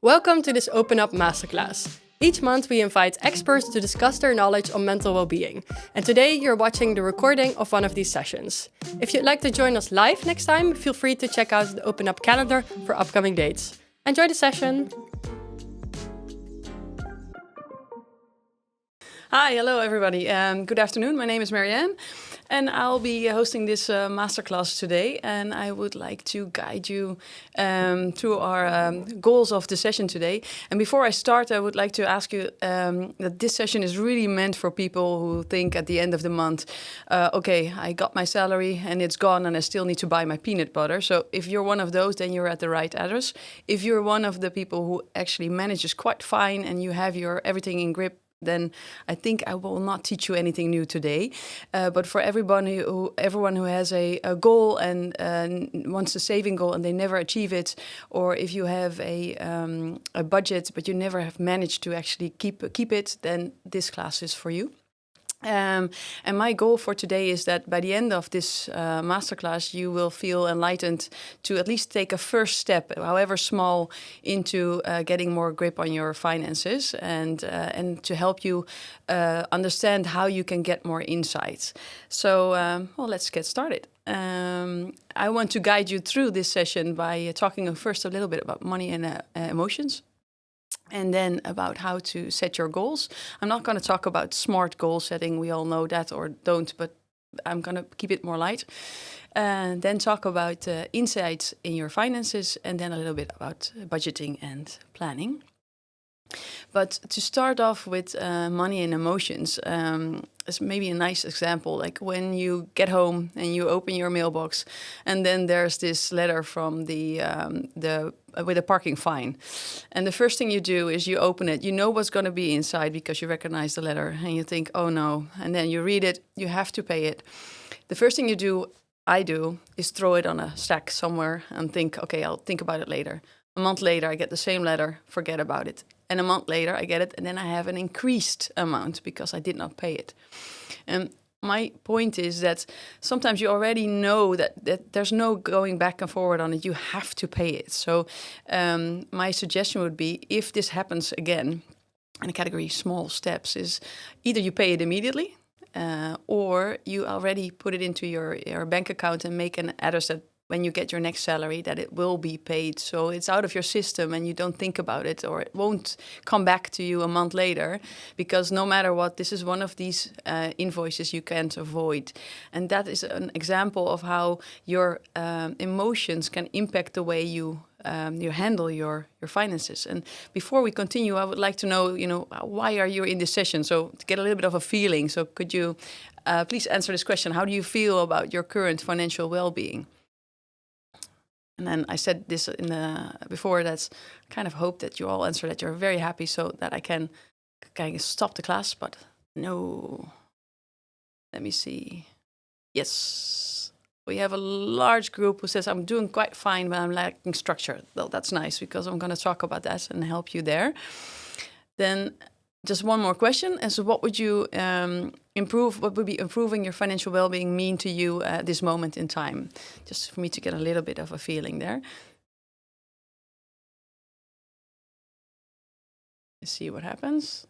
Welcome to this OpenUp Masterclass. Each month we invite experts to discuss their knowledge on mental well-being. And today you're watching the recording of one of these sessions. If you'd like to join us live next time, feel free to check out the OpenUp calendar for upcoming dates. Enjoy the session! Hi, hello everybody. Good afternoon. My name is Marianne and I'll be hosting this masterclass today, and I would like to guide you through our goals of the session today. And before I start, I would like to ask you that this session is really meant for people who think at the end of the month, okay, I got my salary and it's gone and I still need to buy my peanut butter. So if you're one of those, then you're at the right address. If you're one of the people who actually manages quite fine and you have your everything in grip, then I think I will not teach you anything new today. But for everyone who has a goal and wants a saving goal and they never achieve it, or if you have a budget but you never have managed to actually keep it, then this class is for you. And my goal for today is that by the end of this masterclass, you will feel enlightened to at least take a first step, however small, into getting more grip on your finances and to help you understand how you can get more insights. So, well, let's get started. I want to guide you through this session by talking first a little bit about money and emotions. And then about how to set your goals. I'm not going to talk about smart goal setting. We all know that or don't, but I'm going to keep it more light. Then talk about insights in your finances, and then a little bit about budgeting and planning. But to start off with money and emotions, is maybe a nice example, like when you get home and you open your mailbox, and then there's this letter from the with a parking fine. And the first thing you do is you open it. You know what's going to be inside because you recognize the letter, and you think, oh no. And then you read it, you have to pay it. The first thing I do, is throw it on a stack somewhere and think, okay, I'll think about it later. A month later, I get the same letter, forget about it. And a month later, I get it, and then I have an increased amount because I did not pay it. And my point is that sometimes you already know that there's no going back and forward on it. You have to pay it. So my suggestion would be, if this happens again, in the category small steps, is either you pay it immediately, or you already put it into your bank account and make an address that when you get your next salary, that it will be paid. So it's out of your system and you don't think about it, or it won't come back to you a month later, because no matter what, this is one of these invoices you can't avoid. And that is an example of how your emotions can impact the way you handle your finances. And before we continue, I would like to know, why are you in this session? So to get a little bit of a feeling. So could you please answer this question? How do you feel about your current financial well-being? And then I said this before, that's kind of hope that you all answer that you're very happy, so that I can kind of stop the class, but no. Let me see. Yes. We have a large group who says, I'm doing quite fine, but I'm lacking structure. Well, that's nice, because I'm going to talk about that and help you there. Then just one more question. And so what would you what would be improving your financial well-being mean to you at this moment in time? Just for me to get a little bit of a feeling there. Let's see what happens.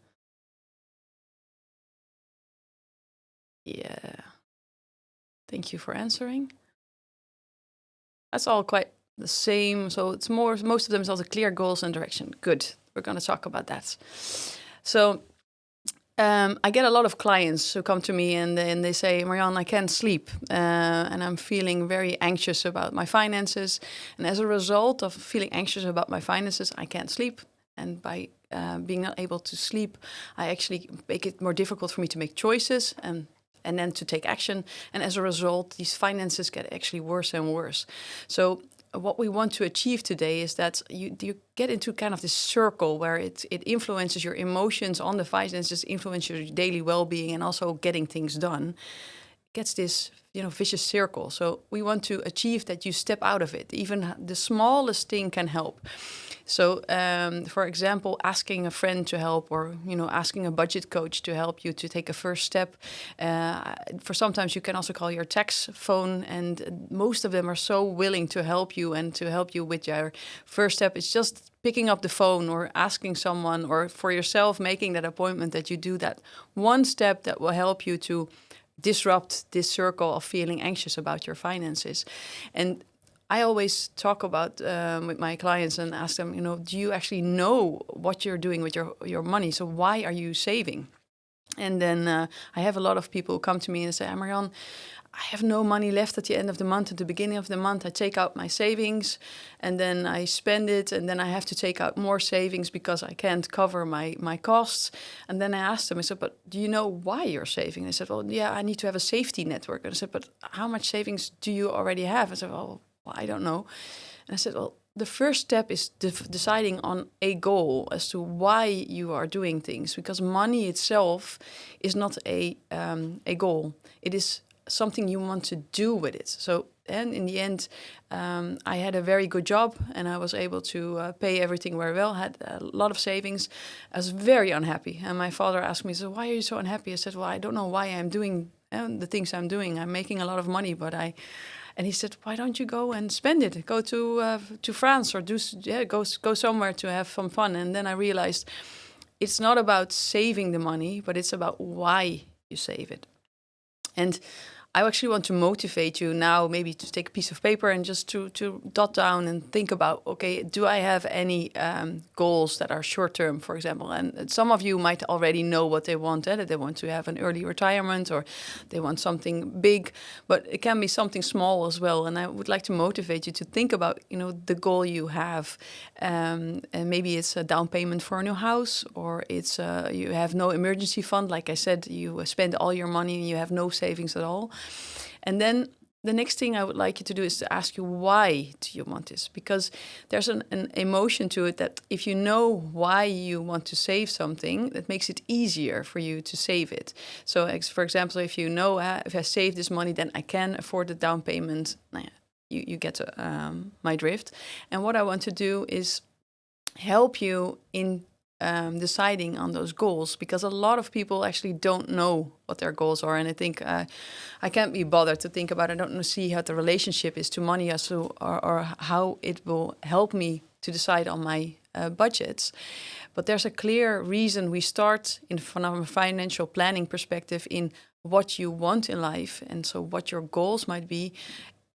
Yeah. Thank you for answering. That's all quite the same. So it's most of them is also clear goals and direction. Good. We're going to talk about that. So I get a lot of clients who come to me and they say, Marianne, I can't sleep and I'm feeling very anxious about my finances. And as a result of feeling anxious about my finances, I can't sleep. And by being not able to sleep, I actually make it more difficult for me to make choices and then to take action. And as a result, these finances get actually worse and worse. So what we want to achieve today is that you get into kind of this circle where it influences your emotions on the finances, influences your daily well-being, and also getting things done. It gets this vicious circle. So we want to achieve that you step out of it. Even the smallest thing can help. So, for example, asking a friend to help, or asking a budget coach to help you to take a first step. For sometimes you can also call your tax phone, and most of them are so willing to help you and to help you with your first step. It's just picking up the phone or asking someone, or for yourself making that appointment, that you do that one step that will help you to disrupt this circle of feeling anxious about your finances. And I always talk about with my clients and ask them, do you actually know what you're doing with your money? So why are you saving? And then I have a lot of people who come to me and say, Marianne, I have no money left at the end of the month. At the beginning of the month, I take out my savings and then I spend it. And then I have to take out more savings because I can't cover my costs. And then I asked them, I said, but do you know why you're saving? They said, well, yeah, I need to have a safety network. And I said, but how much savings do you already have? I said, well, I don't know. And I said, well, the first step is deciding on a goal as to why you are doing things, because money itself is not a goal. It is something you want to do with it. So, and in the end, I had a very good job and I was able to pay everything very well, had a lot of savings. I was very unhappy. And my father asked me, so why are you so unhappy? I said, well, I don't know why I'm doing the things I'm doing. I'm making a lot of money, but and he said, why don't you go and spend it? Go to France, or go somewhere to have some fun. And then I realized it's not about saving the money, but it's about why you save it. And I actually want to motivate you now, maybe to take a piece of paper and just to dot down and think about, okay, do I have any goals that are short term, for example? And some of you might already know what they want, that they want to have an early retirement, or they want something big, but it can be something small as well. And I would like to motivate you to think about, the goal you have. And maybe it's a down payment for a new house, or it's you have no emergency fund. Like I said, you spend all your money and you have no savings at all. And then the next thing I would like you to do is to ask you, why do you want this? Because there's an emotion to it that if you know why you want to save something, that makes it easier for you to save it. So, for example, if you know, if I save this money, then I can afford the down payment. You get my drift. And what I want to do is help you in deciding on those goals, because a lot of people actually don't know what their goals are. And I think I can't be bothered to think about it. I don't see how the relationship is to money or how it will help me to decide on my budgets. But there's a clear reason we start from a financial planning perspective in what you want in life. And so what your goals might be,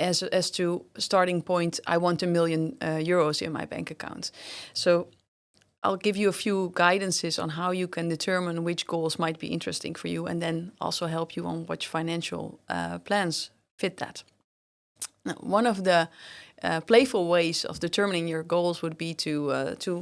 as to starting point, I want €1 million in my bank account. So I'll give you a few guidances on how you can determine which goals might be interesting for you, and then also help you on which financial plans fit that. Now, one of the playful ways of determining your goals would be to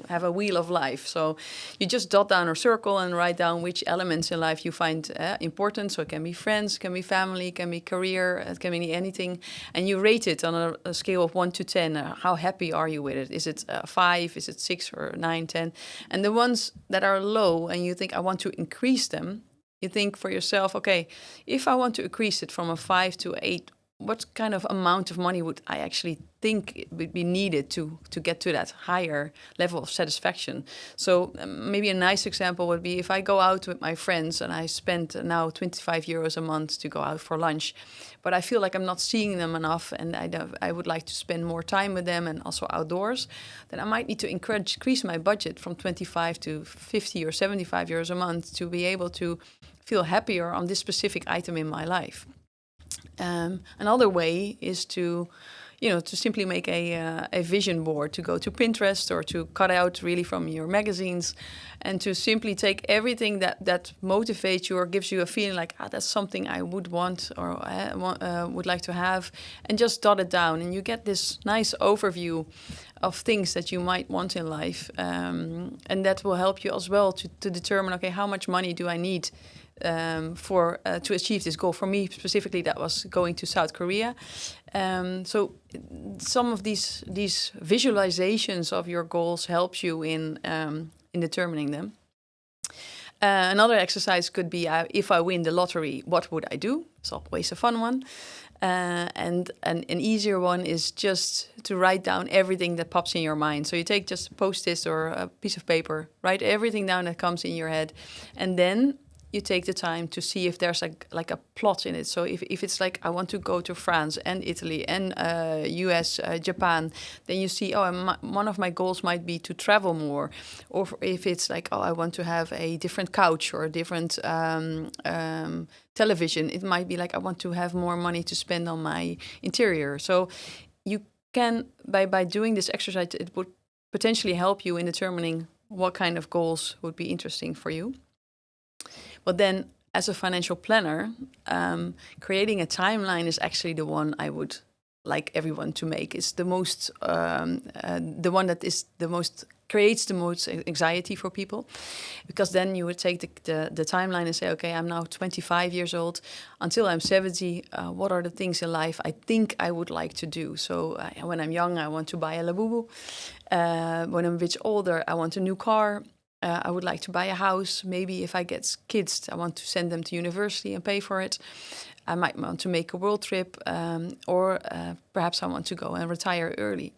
have a wheel of life. So you just dot down or circle and write down which elements in life you find important. So it can be friends, can be family, can be career, it can be anything. And you rate it on a scale of 1 to 10. How happy are you with it? Is it 5? Is it 6 or 9, 10? And the ones that are low and you think, I want to increase them, you think for yourself, okay, if I want to increase it from a 5 to 8, what kind of amount of money would I actually think it would be needed to get to that higher level of satisfaction? So maybe a nice example would be if I go out with my friends and I spend now €25 a month to go out for lunch, but I feel like I'm not seeing them enough and I would like to spend more time with them and also outdoors, then I might need to increase my budget from 25 to 50 or €75 a month to be able to feel happier on this specific item in my life. Another way is to simply make a vision board, to go to Pinterest or to cut out really from your magazines and to simply take everything that motivates you or gives you a feeling like, that's something I would want or would like to have, and just dot it down. And you get this nice overview of things that you might want in life. And that will help you as well to determine, okay, how much money do I need to achieve this goal? For me specifically, that was going to South Korea. So some of these visualizations of your goals helps you in determining them. Another exercise could be, if I win the lottery, what would I do? It's always a fun one. And an easier one is just to write down everything that pops in your mind. So you take just a Post-it or a piece of paper, write everything down that comes in your head, and then you take the time to see if there's like a plot in it. So if it's like, I want to go to France and Italy and US, Japan, then you see, one of my goals might be to travel more. Or if it's like, I want to have a different couch or a different television, it might be like, I want to have more money to spend on my interior. So you can, by doing this exercise, it would potentially help you in determining what kind of goals would be interesting for you. But then, as a financial planner, creating a timeline is actually the one I would like everyone to make. It's the most, the one that is the most, creates the most anxiety for people, because then you would take the timeline and say, okay, I'm now 25 years old. Until I'm 70, what are the things in life I think I would like to do? So when I'm young, I want to buy a Labubu. When I'm a bit older, I want a new car. I would like to buy a house. Maybe if I get kids, I want to send them to university and pay for it. I might want to make a world trip, or perhaps I want to go and retire early.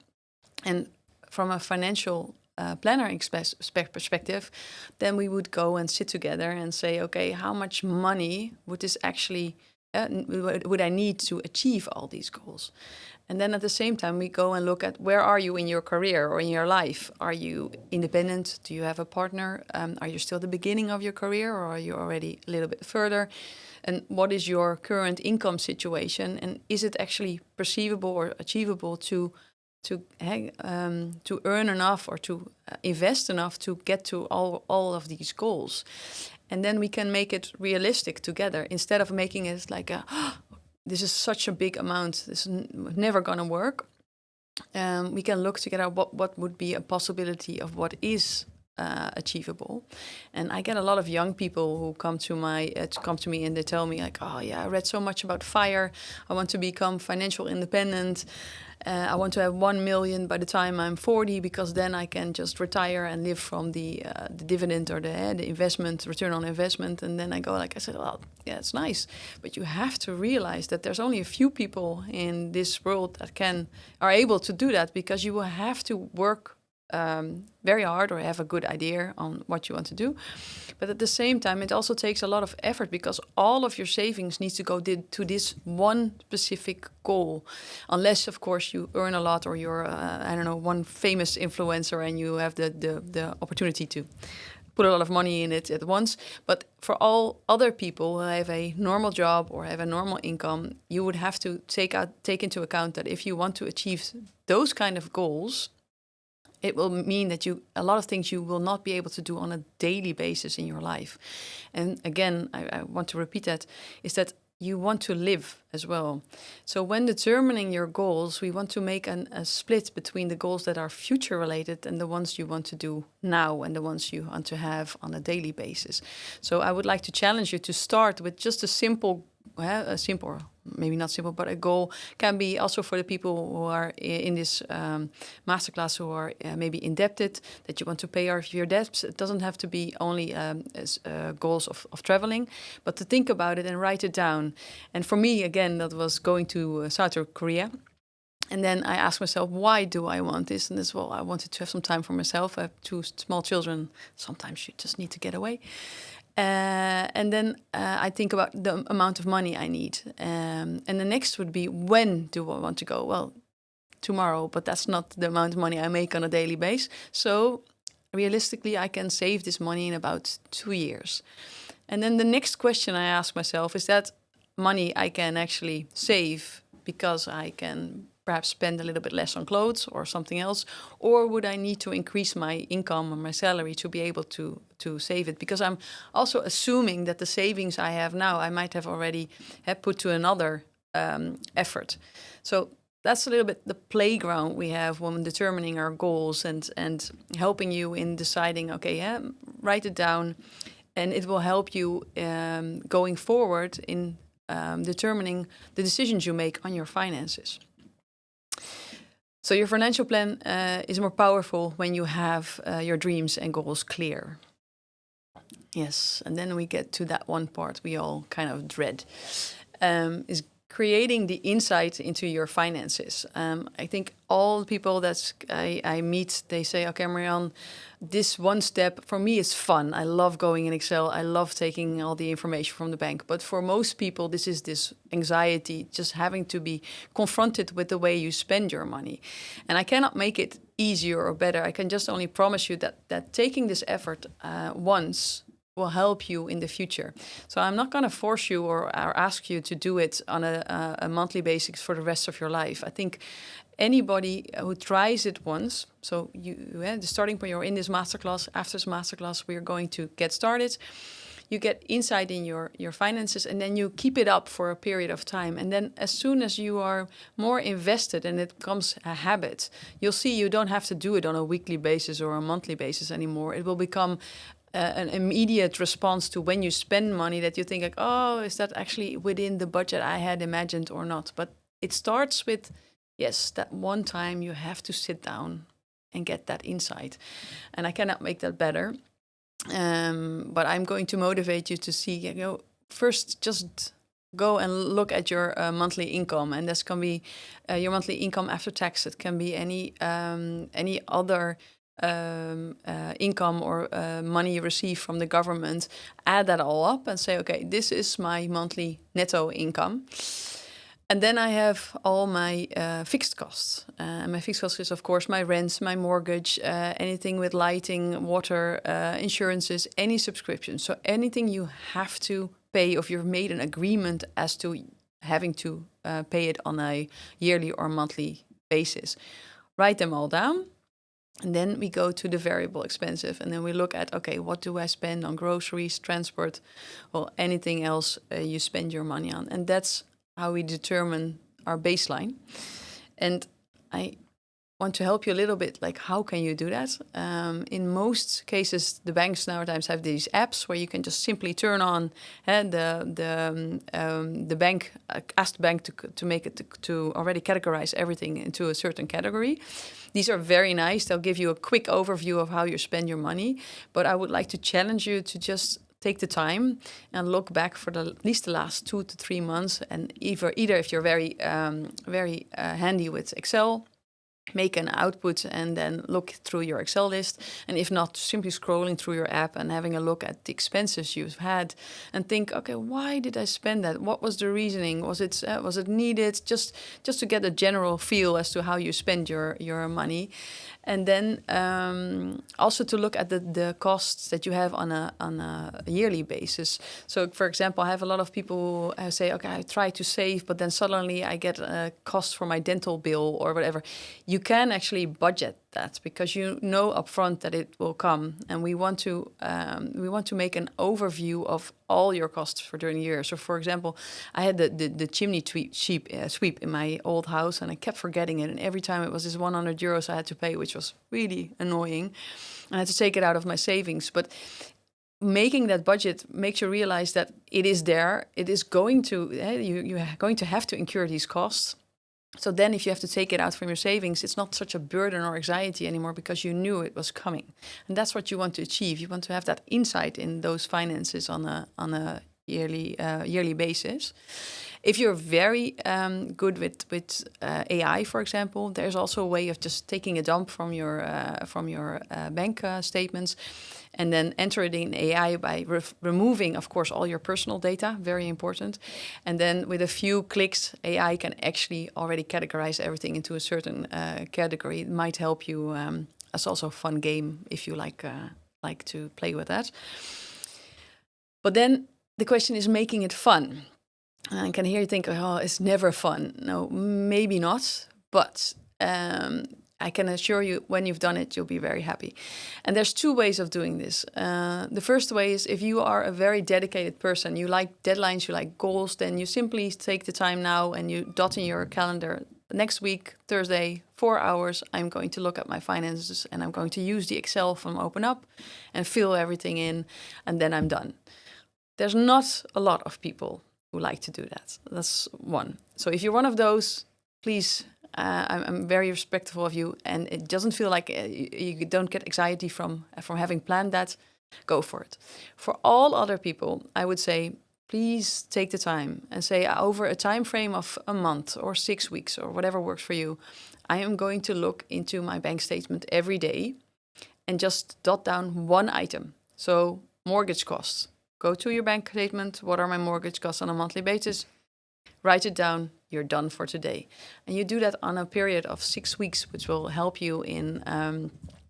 And from a financial planner perspective, then we would go and sit together and say, okay, how much money would this actually, would I need to achieve all these goals? And then at the same time, we go and look at, where are you in your career or in your life? Are you independent? Do you have a partner? Are you still at the beginning of your career, or are you already a little bit further? And what is your current income situation? And is it actually perceivable or achievable to earn enough or to invest enough to get to all of these goals? And then we can make it realistic together, instead of making it like this is such a big amount, this is never going to work. We can look together what would be a possibility of what is achievable. And I get a lot of young people who come to me and they tell me like, oh yeah, I read so much about FIRE. I want to become financial independent. I want to have 1 million by the time I'm 40, because then I can just retire and live from the dividend or the investment, return on investment. And then I said, well, yeah, it's nice, but you have to realize that there's only a few people in this world that are able to do that, because you will have to work very hard or have a good idea on what you want to do. But at the same time, it also takes a lot of effort, because all of your savings needs to go to this one specific goal. Unless, of course, you earn a lot, or you're, one famous influencer and you have the opportunity to put a lot of money in it at once. But for all other people who have a normal job or have a normal income, you would have to take into account that if you want to achieve those kind of goals, it will mean that a lot of things you will not be able to do on a daily basis in your life. And again, I want to repeat that, is that you want to live as well. So when determining your goals, we want to make a split between the goals that are future related and the ones you want to do now and the ones you want to have on a daily basis. So I would like to challenge you to start with just a simple, maybe not simple, but a goal. Can be also for the people who are in this masterclass who are maybe indebted, that you want to pay off your debts. It doesn't have to be only goals of traveling, but to think about it and write it down. And for me, again, that was going to South Korea. And then I asked myself, why do I want this? And I wanted to have some time for myself. I have 2 small children. Sometimes you just need to get away. And then I think about the amount of money I need. And the next would be, when do I want to go? Well, tomorrow, but that's not the amount of money I make on a daily basis. So realistically, I can save this money in about 2 years. And then the next question I ask myself is, that money I can actually save because I can perhaps spend a little bit less on clothes or something else, or would I need to increase my income or my salary to be able to save it? Because I'm also assuming that the savings I have now, I might have already put to another effort. So that's a little bit the playground we have when determining our goals and helping you in deciding, okay, write it down, and it will help you going forward in determining the decisions you make on your finances. So your financial plan is more powerful when you have your dreams and goals clear. Yes, and then we get to that one part we all kind of dread, is creating the insight into your finances. I think all people that I meet, they say, okay, Marianne, this one step for me is fun. I love going in Excel. I love taking all the information from the bank. But for most people, this is this anxiety, just having to be confronted with the way you spend your money. And I cannot make it easier or better. I can just only promise you that taking this effort once will help you in the future. So I'm not going to force you or ask you to do it on a monthly basis for the rest of your life. I think anybody who tries it once, so the starting point, you're in this masterclass. After this masterclass, we are going to get started. You get insight in your finances, and then you keep it up for a period of time. And then as soon as you are more invested and it becomes a habit, you'll see you don't have to do it on a weekly basis or a monthly basis anymore. It will become an immediate response to when you spend money that you think like, oh, is that actually within the budget I had imagined or not? But it starts with, yes, that one time you have to sit down and get that insight. And I cannot make that better. But I'm going to motivate you to see, first just go and look at your monthly income. And this can be your monthly income after tax. It can be any other income or money you receive from the government. Add that all up and say, okay, this is my monthly netto income. And then I have all my fixed costs. My fixed costs is, of course, my rent, my mortgage, anything with lighting, water, insurances, any subscription. So anything you have to pay, or if you've made an agreement as to having to pay it on a yearly or monthly basis. Write them all down. And then we go to the variable expenses, and then we look at, okay, what do I spend on groceries, transport, or anything else you spend your money on? And that's how we determine our baseline. And I want to help you a little bit, like how can you do that? In most cases, the banks nowadays have these apps where you can just simply turn on the bank, ask the bank to make it to already categorize everything into a certain category. These are very nice. They'll give you a quick overview of how you spend your money. But I would like to challenge you to just take the time and look back for at least the last 2 to 3 months. And either if you're very handy with Excel, make an output and then look through your Excel list. And if not, simply scrolling through your app and having a look at the expenses you've had and think, okay, why did I spend that? What was the reasoning? Was it needed? Just to get a general feel as to how you spend your money. And then also to look at the costs that you have on a yearly basis. So, for example, I have a lot of people who say, okay, I try to save, but then suddenly I get a cost for my dental bill or whatever. You can actually budget that because you know upfront that it will come, and we want to make an overview of all your costs for during the year. So, for example, I had the chimney sweep in my old house, and I kept forgetting it. And every time it was this 100 euros I had to pay, which was really annoying. I had to take it out of my savings, but making that budget makes you realize that it is there. It is going to you're going to have to incur these costs. So then if you have to take it out from your savings, it's not such a burden or anxiety anymore because you knew it was coming. And that's what you want to achieve. You want to have that insight in those finances on a yearly basis. If you're very good with AI, for example, there's also a way of just taking a dump from your bank statements and then enter it in AI by removing, of course, all your personal data, very important. And then with a few clicks, AI can actually already categorize everything into a certain category. It might help you. It's also a fun game if you like to play with that. But then the question is making it fun. I can hear you think, oh, it's never fun. No, maybe not. But I can assure you, when you've done it, you'll be very happy. And there's 2 ways of doing this. The first way is if you are a very dedicated person, you like deadlines, you like goals, then you simply take the time now and you dot in your calendar. Next week, Thursday, 4 hours, I'm going to look at my finances and I'm going to use the Excel from OpenUp and fill everything in, and then I'm done. There's not a lot of people who like to do that. That's one. So if you're one of those, please, I'm very respectful of you, and it doesn't feel like you don't get anxiety from having planned that, go for it. For all other people, I would say please take the time and say, over a time frame of a month or 6 weeks or whatever works for you, I am going to look into my bank statement every day and just jot down one item. So mortgage costs. Go to your bank statement. What are my mortgage costs on a monthly basis? Write it down. You're done for today. And you do that on a period of 6 weeks, which will help you in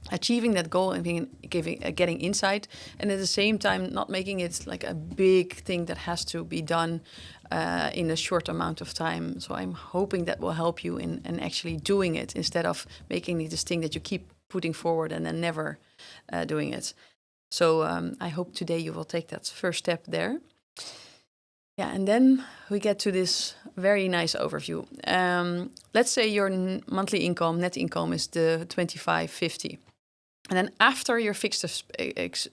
achieving that goal and getting insight. And at the same time, not making it like a big thing that has to be done in a short amount of time. So I'm hoping that will help you in actually doing it instead of making it this thing that you keep putting forward and then never doing it. So I hope today you will take that first step there. Yeah, and then we get to this very nice overview. Let's say your monthly income, net income, is the 2550. And then after your fixed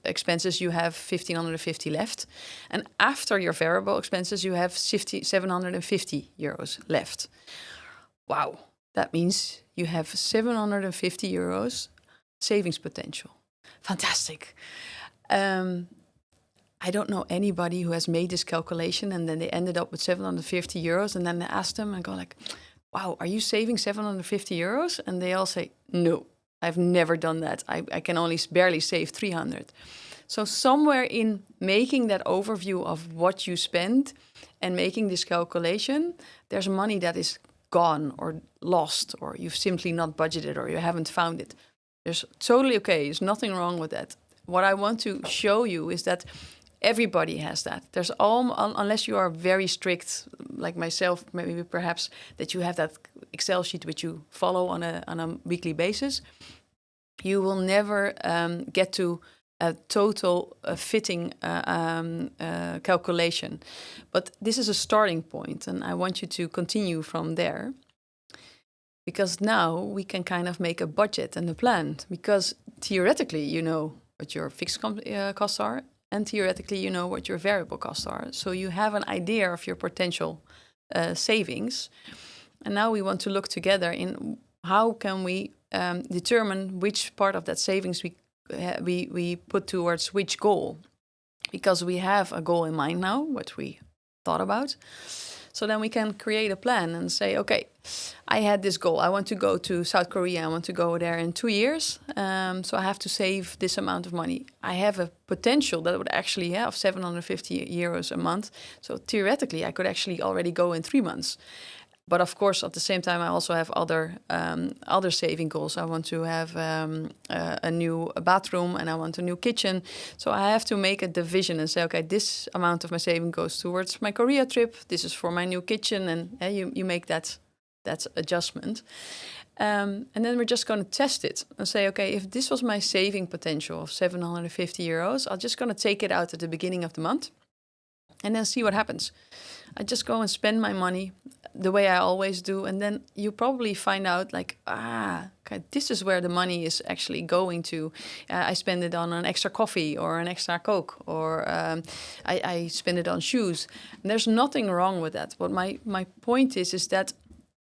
expenses, you have 1,550 left. And after your variable expenses, you have 750 euros left. Wow, that means you have 750 euros savings potential. Fantastic. I don't know anybody who has made this calculation and then they ended up with 750 euros. And then I asked them and go like, wow, are you saving 750 euros? And they all say, no, I've never done that. I can only barely save 300. So somewhere in making that overview of what you spend and making this calculation, there's money that is gone or lost, or you've simply not budgeted, or you haven't found it. There's totally okay. There's nothing wrong with that. What I want to show you is that everybody has that. There's unless you are very strict, like myself, maybe perhaps that you have that Excel sheet which you follow on a weekly basis, you will never get to a total fitting calculation. But this is a starting point, and I want you to continue from there. Because now we can kind of make a budget and a plan. Because theoretically, you know what your fixed costs are, and theoretically, you know what your variable costs are. So you have an idea of your potential savings. And now we want to look together in how can we determine which part of that savings we put towards which goal. Because we have a goal in mind now, what we thought about. So then we can create a plan and say, okay, I had this goal. I want to go to South Korea. I want to go there in 2 years. So I have to save this amount of money. I have a potential that would actually have 750 euros a month. So theoretically, I could actually already go in 3 months. But of course, at the same time, I also have other saving goals. I want to have a new bathroom and I want a new kitchen. So I have to make a division and say, okay, this amount of my saving goes towards my Korea trip. This is for my new kitchen, and you make that adjustment. And then we're just going to test it and say, okay, if this was my saving potential of 750 euros, I'm just going to take it out at the beginning of the month and then see what happens. I just go and spend my money the way I always do. And then you probably find out like, okay, this is where the money is actually going to. I spend it on an extra coffee or an extra Coke, or I spend it on shoes. And there's nothing wrong with that. But my point is that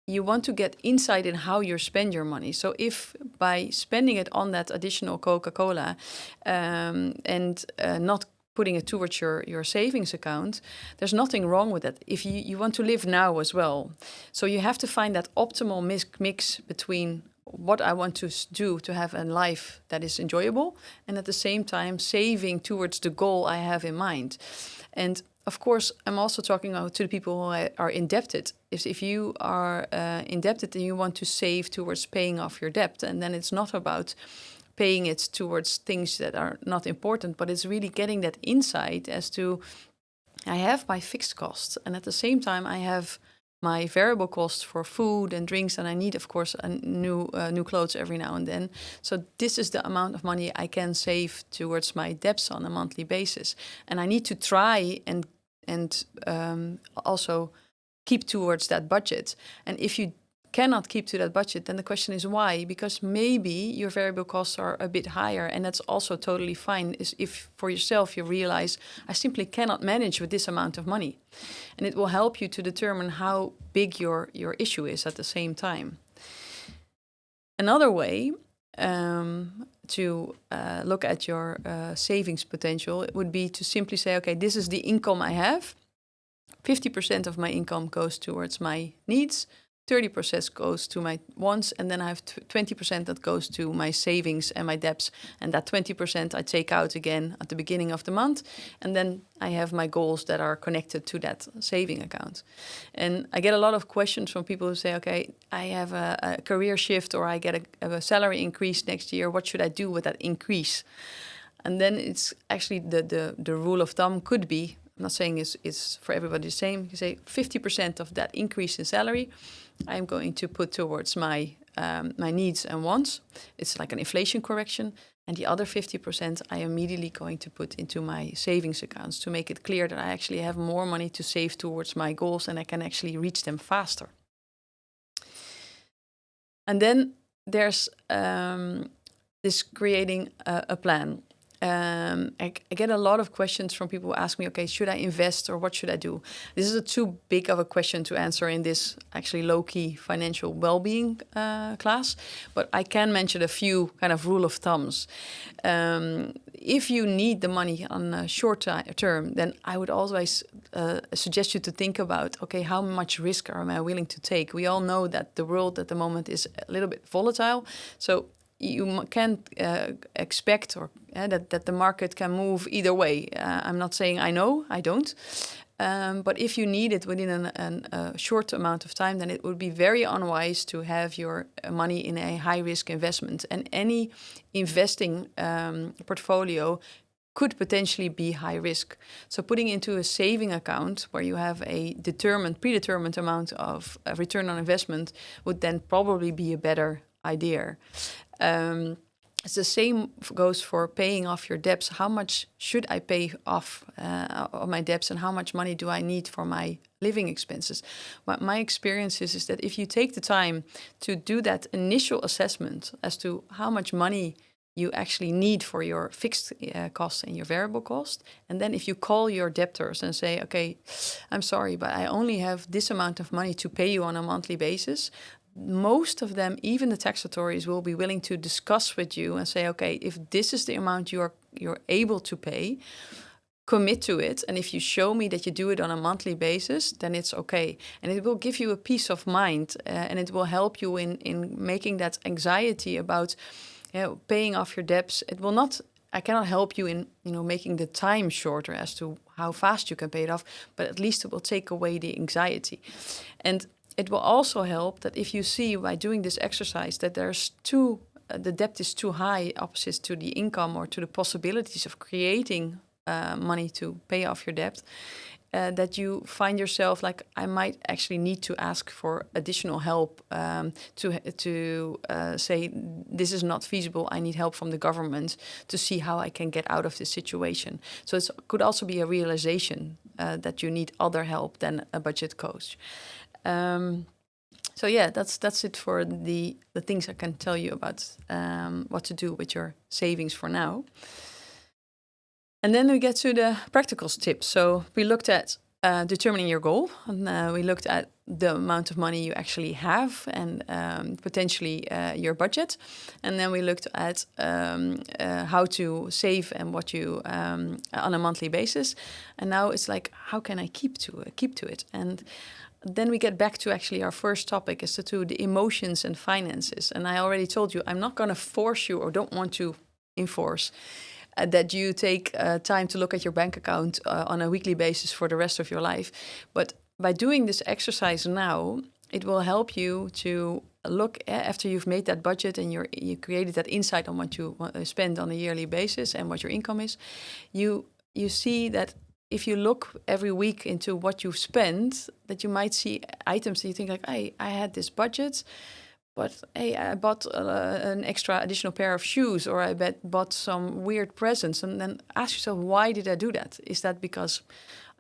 you want to get insight in how you spend your money. So if by spending it on that additional Coca-Cola and not putting it towards your savings account, there's nothing wrong with that. If you want to live now as well. So you have to find that optimal mix between what I want to do to have a life that is enjoyable, and at the same time saving towards the goal I have in mind. And of course, I'm also talking to the people who are indebted. If you are indebted and you want to save towards paying off your debt, and then it's not about paying it towards things that are not important, but it's really getting that insight as to, I have my fixed costs, and at the same time I have my variable costs for food and drinks, and I need, of course, a new clothes every now and then. So this is the amount of money I can save towards my debts on a monthly basis, and I need to try and also keep towards that budget. And if you cannot keep to that budget, then the question is why? Because maybe your variable costs are a bit higher, and that's also totally fine. Is if for yourself you realize, I simply cannot manage with this amount of money, and it will help you to determine how big your issue is at the same time. Another way to look at your savings potential, it would be to simply say, okay, this is the income I have, 50% of my income goes towards my needs, 30% goes to my wants, and then I have 20% that goes to my savings and my debts. And that 20% I take out again at the beginning of the month. And then I have my goals that are connected to that saving account. And I get a lot of questions from people who say, okay, I have a career shift, or I get a salary increase next year. What should I do with that increase? And then it's actually the rule of thumb could be, I'm not saying it's for everybody the same. You say 50% of that increase in salary, I'm going to put towards my needs and wants. It's like an inflation correction. And the other 50% I am immediately going to put into my savings accounts to make it clear that I actually have more money to save towards my goals and I can actually reach them faster. And then there's this creating a plan. I get a lot of questions from people who ask me, okay, should I invest or what should I do? This is too big of a question to answer in this actually low-key financial well-being class, but I can mention a few kind of rule of thumbs. If you need the money on a short term, then I would always suggest you to think about, okay, how much risk am I willing to take? We all know that the world at the moment is a little bit volatile, so you can't expect that the market can move either way. I'm not saying I know, I don't. But if you need it within a short amount of time, then it would be very unwise to have your money in a high-risk investment. And any investing portfolio could potentially be high risk. So putting into a saving account where you have a predetermined amount of return on investment would then probably be a better idea. It's the same goes for paying off your debts. How much should I pay off of my debts, and how much money do I need for my living expenses? What my experience is that if you take the time to do that initial assessment as to how much money you actually need for your fixed costs and your variable cost, and then if you call your debtors and say, okay, I'm sorry, but I only have this amount of money to pay you on a monthly basis, most of them, even the tax authorities, will be willing to discuss with you and say, okay, if this is the amount you're able to pay, commit to it. And if you show me that you do it on a monthly basis, then it's okay. And it will give you a peace of mind, and it will help you in making that anxiety about paying off your debts. I cannot help you in making the time shorter as to how fast you can pay it off, but at least it will take away the anxiety. And it will also help that if you see by doing this exercise that the debt is too high opposite to the income or to the possibilities of creating money to pay off your debt, that you find yourself like, I might actually need to ask for additional help to say, this is not feasible, I need help from the government to see how I can get out of this situation. So it could also be a realization that you need other help than a budget coach. So yeah, that's it for the things I can tell you about what to do with your savings for now. And then we get to the practical tips. So we looked at determining your goal, and we looked at the amount of money you actually have and potentially your budget. And then we looked at how to save and what you on a monthly basis. And now it's like, how can I keep to it? And then we get back to actually our first topic, is to the emotions and finances. And I already told you, I'm not going to force you, or don't want to enforce that you take time to look at your bank account on a weekly basis for the rest of your life. But by doing this exercise now, it will help you to look after you've made that budget and you created that insight on what you spend on a yearly basis and what your income is. You see that if you look every week into what you've spent, that you might see items that you think like, hey, I had this budget, but hey, I bought an extra additional pair of shoes, or I bought some weird presents. And then ask yourself, why did I do that? Is that because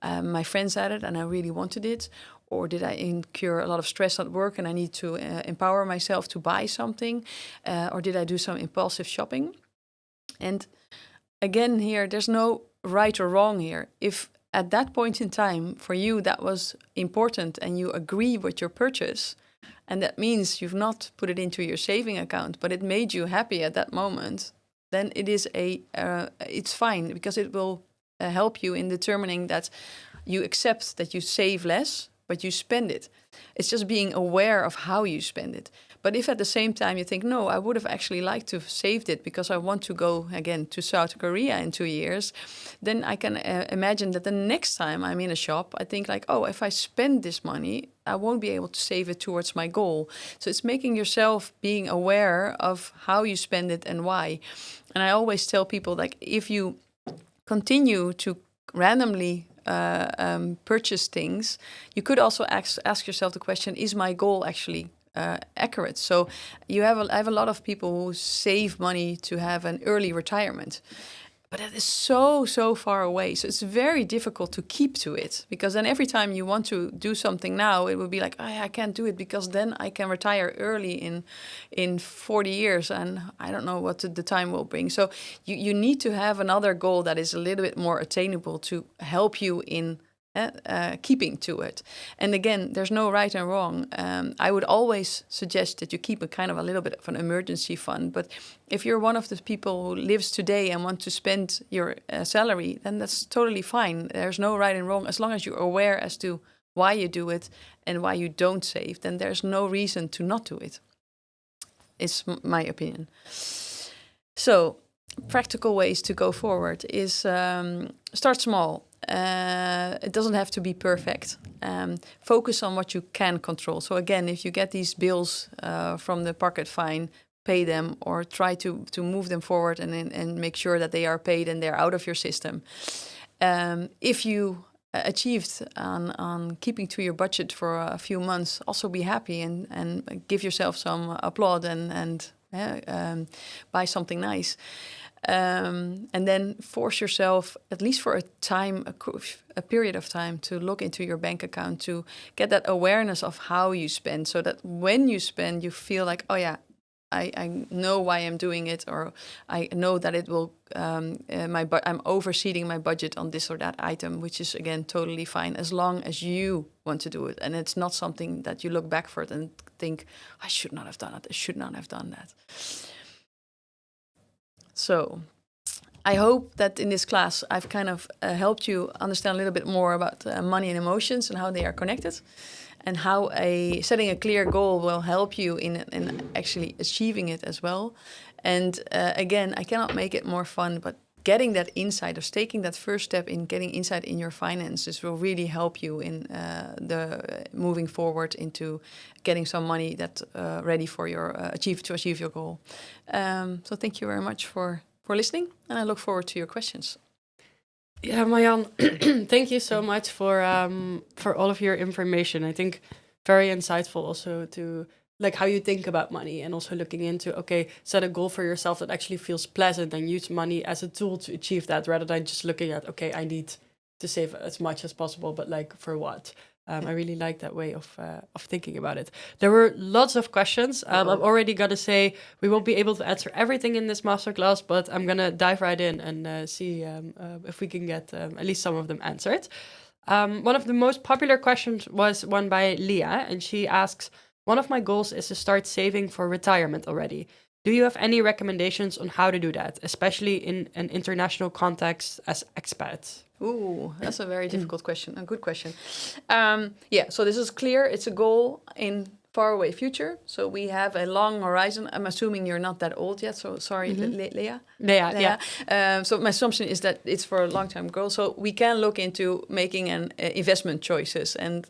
my friends had it and I really wanted it? Or did I incur a lot of stress at work and I need to empower myself to buy something? Or did I do some impulsive shopping? And again, here, there's no right or wrong here. If at that point in time for you that was important and you agree with your purchase, and that means you've not put it into your saving account, but it made you happy at that moment, then it is it's fine, because it will help you in determining that You accept that you save less, but you spend it. It's just being aware of how you spend it. But if at the same time you think, no, I would have actually liked to have saved it because I want to go again to South Korea in 2 years, then I can imagine that the next time I'm in a shop, I think like, oh, if I spend this money, I won't be able to save it towards my goal. So it's making yourself being aware of how you spend it and why. And I always tell people, like, if you continue to randomly purchase things, you could also ask yourself the question, is my goal actually accurate? So I have a lot of people who save money to have an early retirement. But that is so far away. So it's very difficult to keep to it, because then every time you want to do something now, it would be like, I can't do it because then I can retire early in 40 years, and I don't know what the time will bring. So you need to have another goal that is a little bit more attainable to help you in keeping to it. And again, there's no right and wrong. I would always suggest that you keep a kind of a little bit of an emergency fund. But if you're one of the people who lives today and want to spend your salary, then that's totally fine. There's no right and wrong. As long as you're aware as to why you do it and why you don't save, then there's no reason to not do it. It's my opinion. So practical ways to go forward is start small. It doesn't have to be perfect. Focus on what you can control. So again, if you get these bills from the pocket, fine, pay them, or try to move them forward and make sure that they are paid and they're out of your system. If you achieved on keeping to your budget for a few months, also be happy and give yourself some applaud and buy something nice. And then force yourself, at least for a period of time, to look into your bank account, to get that awareness of how you spend, so that when you spend, you feel like, oh yeah, I know why I'm doing it, or I know that it will, I'm overseeding my budget on this or that item, which is, again, totally fine, as long as you want to do it. And it's not something that you look back for it and think, I should not have done that, I should not have done that. So I hope that in this class I've kind of helped you understand a little bit more about money and emotions and how they are connected, and how setting a clear goal will help you in actually achieving it as well. And again, I cannot make it more fun, but getting that insight, or taking that first step in getting insight in your finances, will really help you in the moving forward into getting some money that's ready for your to achieve your goal. So thank you very much for listening, and I look forward to your questions. Yeah, Marjan, thank you so much for all of your information. I think very insightful also to like how you think about money, and also looking into, okay, set a goal for yourself that actually feels pleasant, and use money as a tool to achieve that, rather than just looking at, okay, I need to save as much as possible, but like for what? I really like that way of thinking about it. There were lots of questions. I'm already gonna say we won't be able to answer everything in this masterclass, but I'm gonna dive right in and see if we can get at least some of them answered. One of the most popular questions was one by Leah, and she asks, one of my goals is to start saving for retirement already. Do you have any recommendations on how to do that, especially in an international context as expats? Ooh, that's a very difficult question. A good question. Yeah, so this is clear. It's a goal in faraway future. So we have a long horizon. I'm assuming you're not that old yet. So sorry, Leah. Yeah. So my assumption is that it's for a long-term goal. So we can look into making an investment choices. And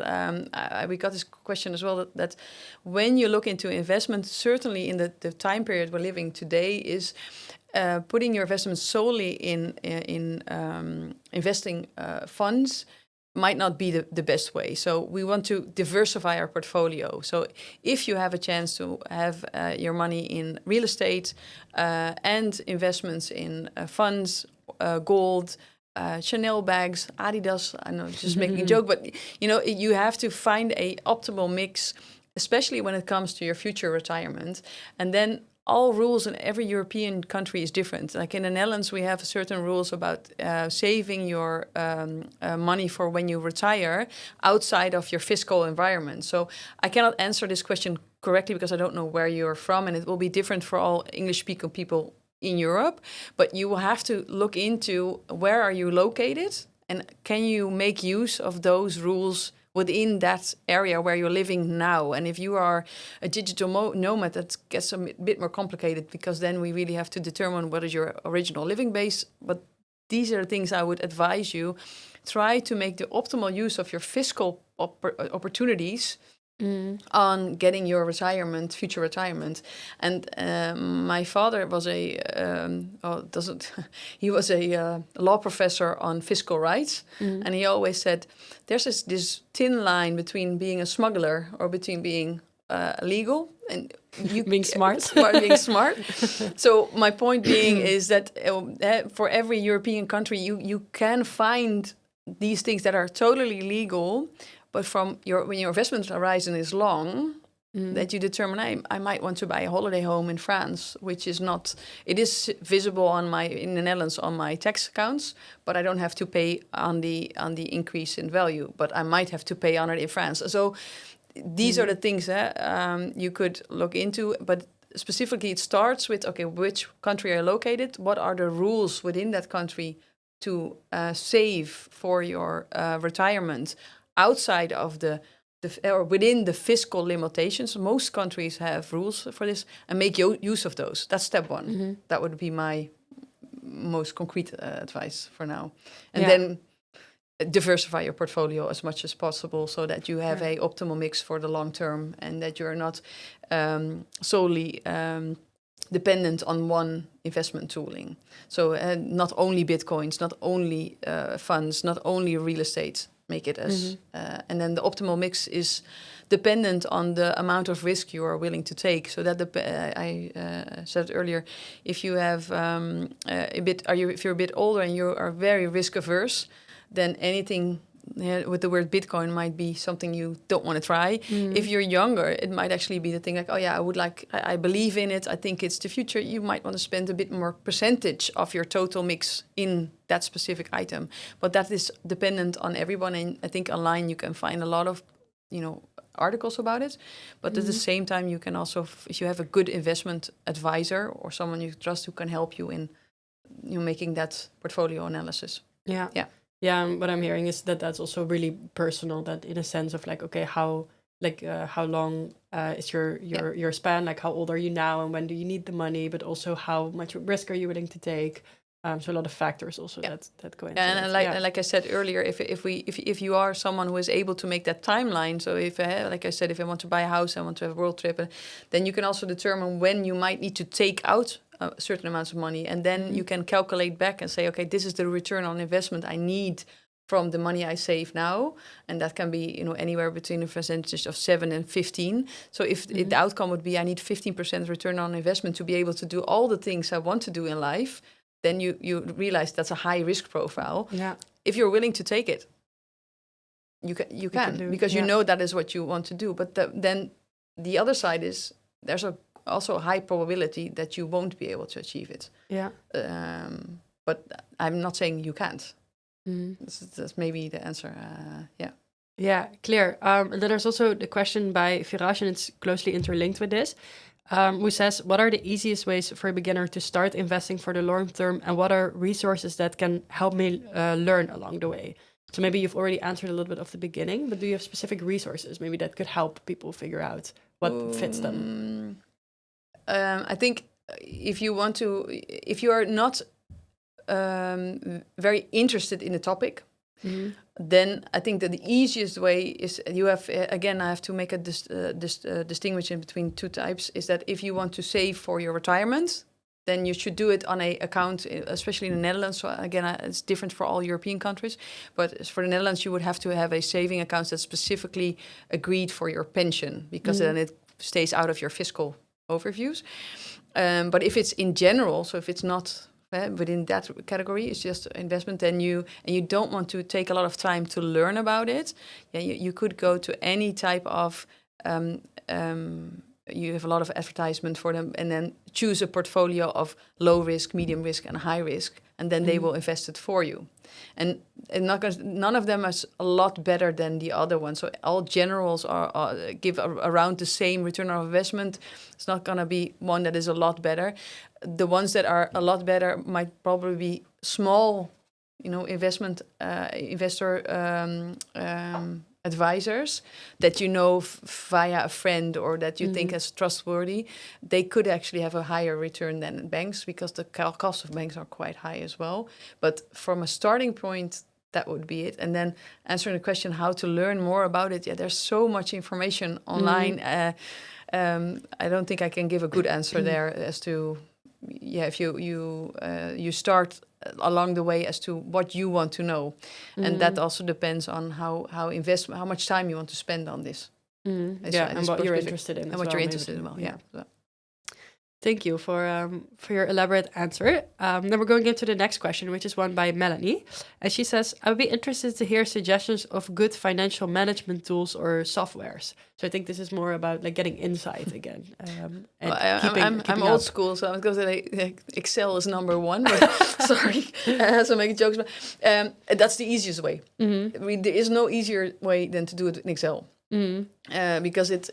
we got this question as well, that when you look into investment, certainly in the time period we're living today, is putting your investments solely in investing funds might not be the best way. So we want to diversify our portfolio. So if you have a chance to have your money in real estate and investments in funds, gold, Chanel bags, Adidas, I know, just making a joke, but you have to find a optimal mix, especially when it comes to your future retirement. And then all rules in every European country is different. Like in the Netherlands, we have certain rules about saving your money for when you retire outside of your fiscal environment. So I cannot answer this question correctly because I don't know where you're from, and it will be different for all English-speaking people in Europe. But you will have to look into where are you located and can you make use of those rules within that area where you're living now? And if you are a digital nomad, that gets a bit more complicated, because then we really have to determine what is your original living base. But these are the things I would advise you. Try to make the optimal use of your fiscal opportunities on getting your future retirement. And my father was he was a law professor on fiscal rights, and he always said there's this thin line between being a smuggler or between being legal and you being smart. being smart. So my point being is that for every European country, you can find these things that are totally legal, but when your investment horizon is long, that you determine, I might want to buy a holiday home in France, which is not, it is visible in the Netherlands on my tax accounts, but I don't have to pay on the increase in value, but I might have to pay on it in France. So these are the things you could look into, but specifically it starts with, okay, which country are you located? What are the rules within that country to save for your retirement outside of or within the fiscal limitations? Most countries have rules for this, and make use of those. That's step one. That would be my most concrete advice for now. And then diversify your portfolio as much as possible so that you have a optimal mix for the long term, and that you're not solely dependent on one investment tooling. So not only Bitcoins, not only funds, not only real estate. Make it as and then the optimal mix is dependent on the amount of risk you are willing to take. So that I said earlier, if you have if you're a bit older and you are very risk averse, then anything with the word Bitcoin might be something you don't want to try. If you're younger, it might actually be the thing like, oh yeah, I believe in it, I think it's the future. You might want to spend a bit more percentage of your total mix in that specific item. But that is dependent on everyone, and I think online you can find a lot of, articles about it. But at the same time, you can also, if you have a good investment advisor or someone you trust who can help you in making that portfolio analysis. Yeah. And what I'm hearing is that that's also really personal, that in a sense of like, okay, how long is your span, like how old are you now and when do you need the money, but also how much risk are you willing to take? So a lot of factors also that go into it. And like I said earlier, if you are someone who is able to make that timeline, so if like I said, if I want to buy a house, I want to have a world trip, then you can also determine when you might need to take out certain amounts of money, and then you can calculate back and say, okay, this is the return on investment I need from the money I save now, and that can be anywhere between a percentage of 7 and 15. So if the outcome would be I need 15% return on investment to be able to do all the things I want to do in life, then you realize that's a high risk profile. Yeah. If you're willing to take it, you can because you know that is what you want to do. But then the other side is there's also a high probability that you won't be able to achieve it. Yeah. But I'm not saying you can't. That's maybe the answer. Yeah, clear. And then there's also the question by Viraj, and it's closely interlinked with this, who says, what are the easiest ways for a beginner to start investing for the long term, and what are resources that can help me learn along the way? So maybe you've already answered a little bit of the beginning, but do you have specific resources maybe that could help people figure out what fits them? I think if you are not very interested in the topic, then I think that the easiest way is I have to make a distinction between two types, is that if you want to save for your retirement, then you should do it on an account, especially in the Netherlands. So again, it's different for all European countries. But for the Netherlands, you would have to have a saving account that's specifically agreed for your pension, because then it stays out of your fiscal overviews. But if it's in general, so if it's not within that category, it's just investment, then you don't want to take a lot of time to learn about it, you could go to any type of you have a lot of advertisement for them, and then choose a portfolio of low risk, medium risk, and high risk, and then they will invest it for you. And none of them is a lot better than the other one. So all generals give around the same return on investment. It's not going to be one that is a lot better. The ones that are a lot better might probably be small investment investor advisors that you know via a friend or that you think is trustworthy, they could actually have a higher return than banks because the cost of banks are quite high as well. But from a starting point, that would be it. And then answering the question how to learn more about it, there's so much information online. I don't think I can give a good answer there as to if you start along the way as to what you want to know, and that also depends on how much time you want to spend on this. And what you're interested in, and what you're interested in. So. Thank you for your elaborate answer. Then we're going into the next question, which is one by Melanie. And she says, I would be interested to hear suggestions of good financial management tools or softwares. So I think this is more about like getting insight again. I'm old school, so I'm going to say Excel is number one. But sorry, so make jokes. But that's the easiest way. There is no easier way than to do it in Excel. Because it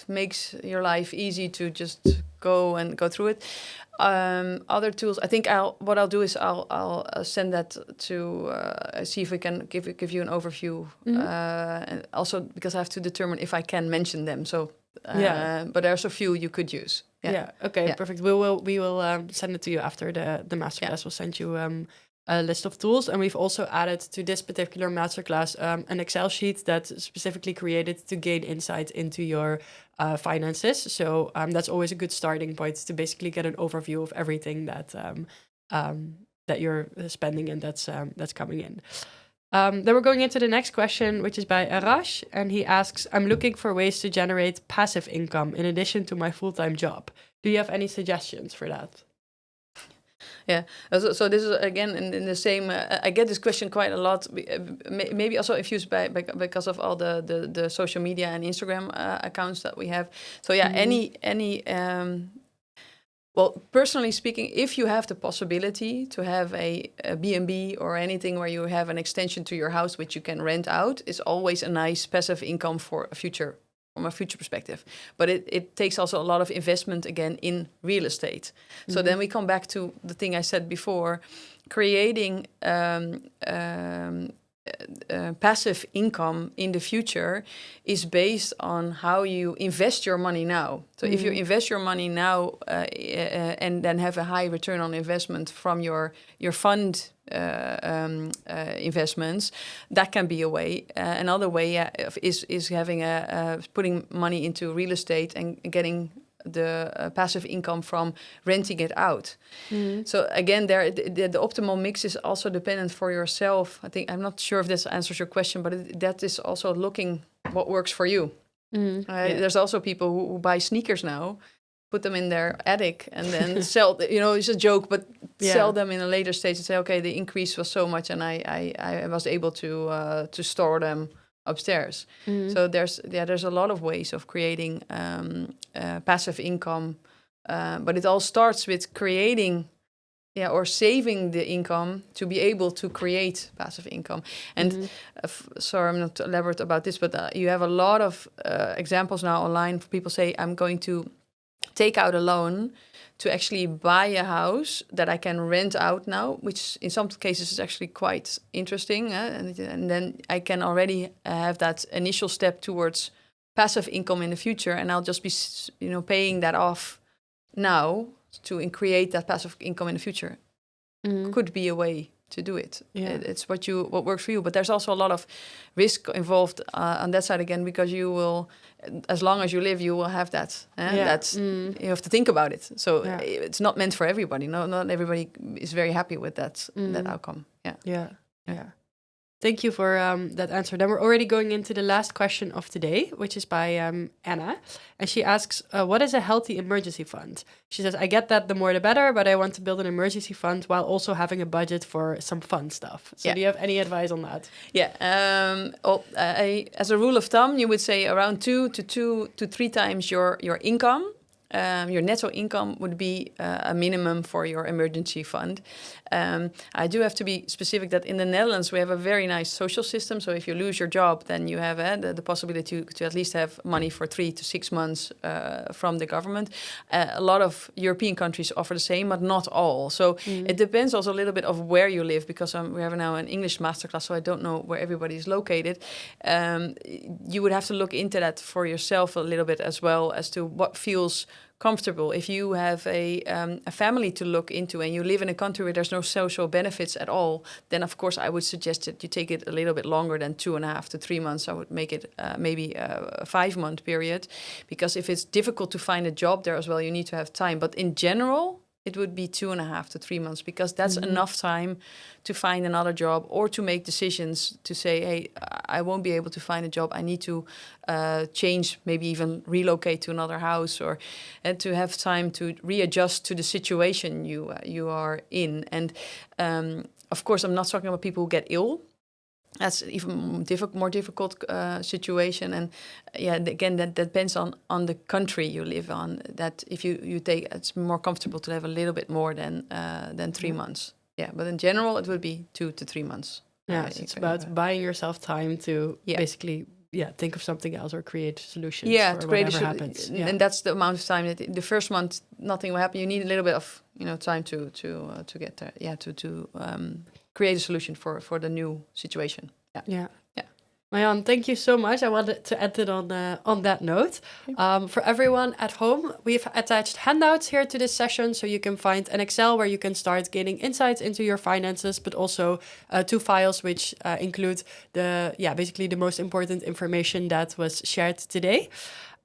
makes your life easy to just go through it. Other tools, I think what I'll do is I'll send that to see if we can give you an overview. And also because I have to determine if I can mention them. So but there's a few you could use. Okay, perfect. We will send it to you after the masterclass. We'll send you a list of tools, and we've also added to this particular masterclass an Excel sheet that's specifically created to gain insight into your finances. So that's always a good starting point to basically get an overview of everything that you're spending and that's coming in. Then we're going into the next question, which is by Arash, and he asks, I'm looking for ways to generate passive income in addition to my full-time job. Do you have any suggestions for that? Yeah, so this is again in the same. I get this question quite a lot. Maybe also infused because of all the social media and Instagram accounts that we have. So any. Well, personally speaking, if you have the possibility to have a B&B or anything where you have an extension to your house which you can rent out, is always a nice passive income for from a future perspective. But it takes also a lot of investment again in real estate. So then we come back to the thing I said before, creating passive income in the future is based on how you invest your money now. So if you invest your money now and then have a high return on investment from your fund investments, that can be a way. Another way is having putting money into real estate and getting the passive income from renting it out. So again, the optimal mix is also dependent for yourself. I'm not sure if this answers your question, but that is also looking what works for you. There's also people who buy sneakers now, put them in their attic and then sell. It's a joke, but sell them in a later stage and say, okay, the increase was so much, and I was able to store them upstairs. So there's a lot of ways of creating passive income, but it all starts with creating or saving the income to be able to create passive income. And sorry, I'm not elaborate about this, but you have a lot of examples now online. People say, I'm going to take out a loan to actually buy a house that I can rent out now, which in some cases is actually quite interesting. And then I can already have that initial step towards passive income in the future, and I'll just be, paying that off now to create that passive income in the future. Could be a way to do it. It's what works for you. But there's also a lot of risk involved on that side again, because you will, as long as you live, you will have that. You have to think about it. So it's not meant for everybody. No, not everybody is very happy with that outcome. Yeah. Thank you for that answer. Then we're already going into the last question of today, which is by Anna. And she asks, what is a healthy emergency fund? She says, I get that the more the better, but I want to build an emergency fund while also having a budget for some fun stuff. So do you have any advice on that? As a rule of thumb, you would say around 2 to 3 times your income your netto income would be a minimum for your emergency fund. I do have to be specific that in the Netherlands we have a very nice social system. So if you lose your job, then you have the possibility to at least have money for 3 to 6 months from the government. A lot of European countries offer the same, but not all. So it depends also a little bit of where you live, because we have now an English masterclass, so I don't know where everybody is located. You would have to look into that for yourself a little bit as well, as to what feels comfortable. If you have a family to look into and you live in a country where there's no social benefits at all, then of course I would suggest that you take it a little bit longer than 2.5 to 3 months. I would make it maybe a 5-month period, because if it's difficult to find a job there as well, you need to have time. But in general, it would be 2.5 to 3 months, because that's enough time to find another job or to make decisions to say, hey, I won't be able to find a job. I need to change, maybe even relocate to another house, or and to have time to readjust to the situation you are in. And of course, I'm not talking about people who get ill. That's even more difficult situation, and again, that depends on the country you live on. That if you take, it's more comfortable to have a little bit more than 3 months. Yeah, but in general, it would be 2 to 3 months. Yeah, so it's about buying yourself time to basically think of something else or create solutions for whatever happens. And that's the amount of time that the first month nothing will happen. You need a little bit of time to get there. Yeah, to create a solution for the new situation. Yeah. Marjan, thank you so much. I wanted to end it on that note. For everyone at home, we've attached handouts here to this session, so you can find an Excel where you can start gaining insights into your finances, but also 2 files which include basically the most important information that was shared today.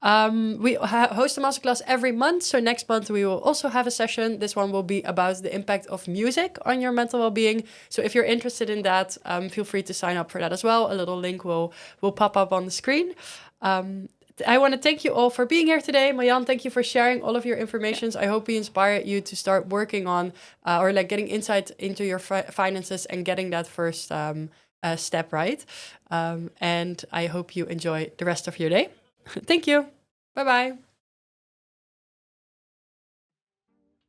We host a masterclass every month, so next month we will also have a session. This one will be about the impact of music on your mental well-being. So if you're interested in that, feel free to sign up for that as well. A little link will pop up on the screen. I want to thank you all for being here today. Marjan, thank you for sharing all of your information. I hope we inspired you to start working on or getting insight into your finances and getting that first step right. And I hope you enjoy the rest of your day. Thank you. Bye-bye.